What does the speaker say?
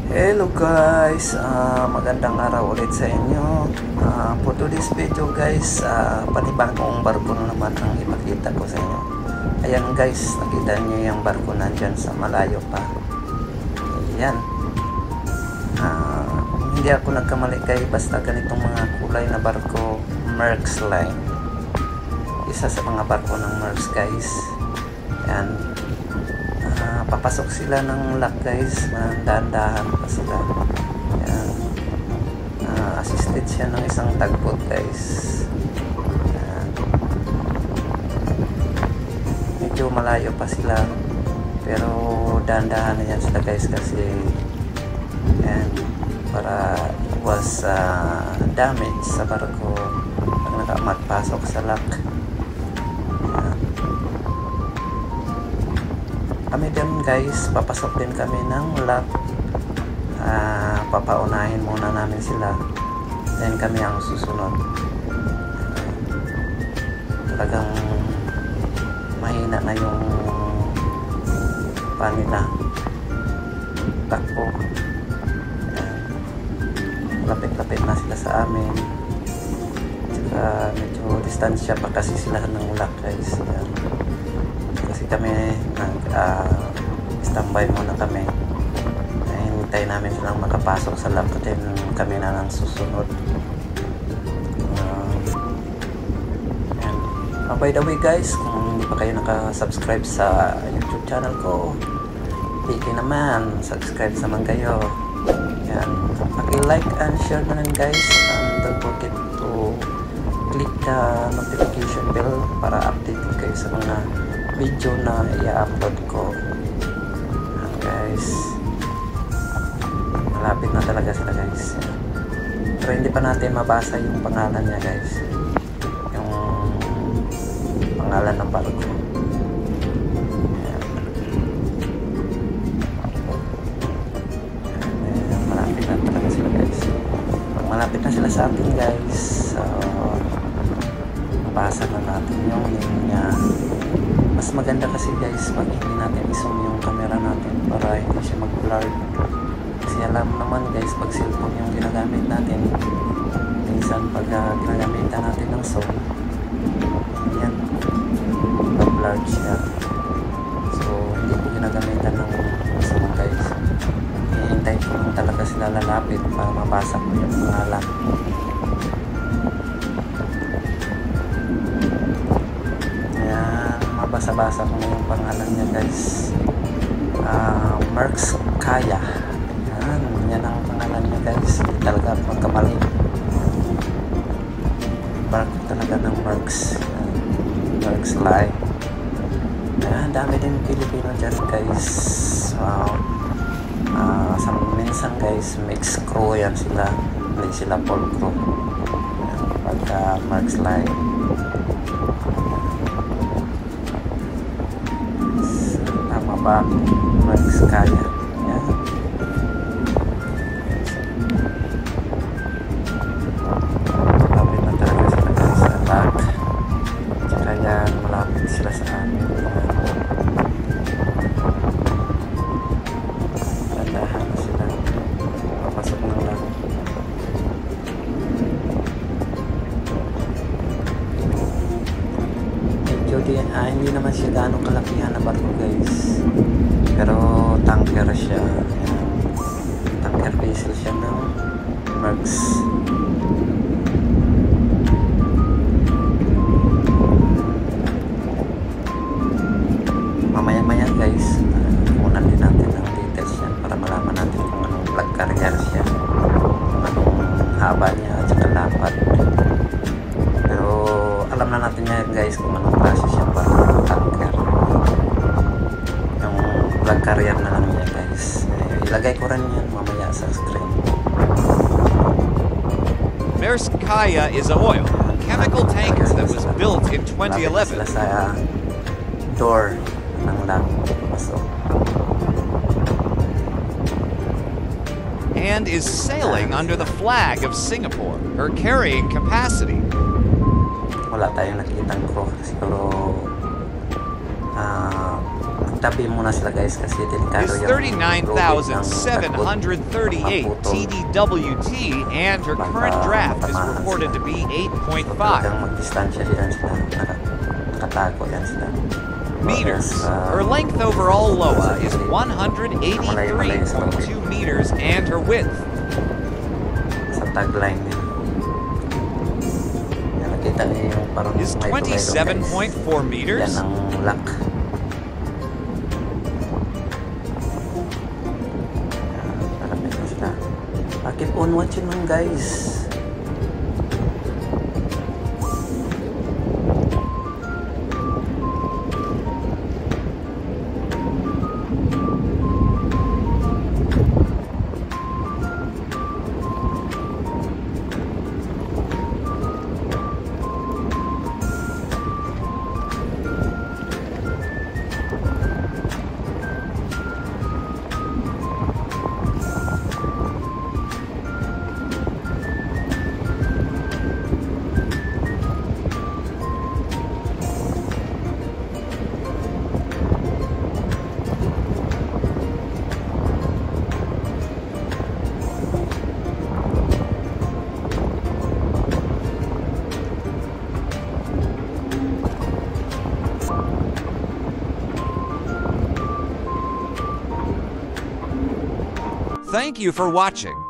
Hello guys, magandang araw ulit sa inyo. For today's video guys, panibagong barko na naman ang ipakita ko sa inyo. Ayan guys, nakita niyo yung barko nandyan sa malayo pa. Ayan. Hindi ako nagkamali guys, basta ganitong mga kulay na barko, Maersk Line. Isa sa mga barko ng Maersk guys. Ayan. Papasok sila ng lock guys, dahan-dahan pa sila. Ayan. Assisted siya ng isang tagboat guys. Ayan. Medyo malayo pa sila, pero dahan-dahan na yan sila guys kasi ayan, para iwas damage sa barko pag nakapasok sa lock. Kami din guys, papasok din kami ng lock. Papaunahin muna namin sila, then kami ang susunod. Talagang mahina na yung panila takbo. Lapit-lapit na sila sa amin, tsaka medyo distansya pa kasi sila ng lock guys. Ayan. Kasi kami standby muna kami, hintay namin silang makapasok sa lock, then kami na lang susunod. By the way guys, kung hindi pa kayo nakasubscribe sa YouTube channel ko, sige naman, subscribe naman kayo. Yan, paki-like and share na rin guys, and don't forget to click the notification bell para updated kayo sa mga video na i-upload ko. Guys, malapit na talaga sila guys, pero hindi pa natin mabasa yung pangalan niya guys, yung pangalan ng barko. Malapit na talaga sila guys. Malapit na sila sa atin guys, so mabasa na natin yung name niya. Mas maganda kasi guys pag hindi natin i-zoom yung camera natin para hindi siya mag-blur. Kasi alam naman guys, pag cellphone yung ginagamit natin, minsan pag ginagamitan natin ng zoom, yan, mag-blur siya. So hindi ko ginagamitan ng zoom guys. Hihintay ko lang talaga sila lalapit para mabasa ko yung pangalan. Basa-basa ko na yung pangalan niya guys. Maersk Kaya. Yan ang pangalan niya guys. Hindi talaga magkamali. Barko talaga ng Maersk Line. Dami din Pilipino dyan guys. Minsan guys, mixed crew yan sila. Hindi sila full crew. Pagka Maersk Line. Ba, Maersk Kaya. Yan. Malapit na talaga sila guys sa lock. Tsaka yan, malapit sila sa amin. Tandahan na sila papasok ng lock. Hindi naman siya gaano kalakihan na barko guys, pero tanker siya. Ayan. Tanker vessel siya ng Maersk. Mamaya guys, kunan din natin ng details yan para malaman natin kung anong flag carrier siya, kung anong haba niya at saka lapat. Pero alam na natin yan guys kung anong klase siya ba, tanker. Yung flag carrier na lang niya guys. Ilagay ko rin yan mamaya sa screen. Maersk Kaya is a oil chemical tanker that was built in 2011. Sila sa door ng lock. So, and is sailing under the flag of Singapore. Her carrying capacity. Wala tayong nakitang crew, siguro tabi muna sila guys kasi delikado Is yung 39,738 TDWT, and her current draft is reported to be 8.5 Talagang magdistansya din sila. Nakatago yan sila. meters. Her length overall, Loa, is 183.2 meters, and her width Sa tagline din. Yan, nakita niyo yung parang is may tumayo, guys. 27.4 meters. Yan ang lock. Malapit na sila. Keep on watching lang guys. Thank you for watching.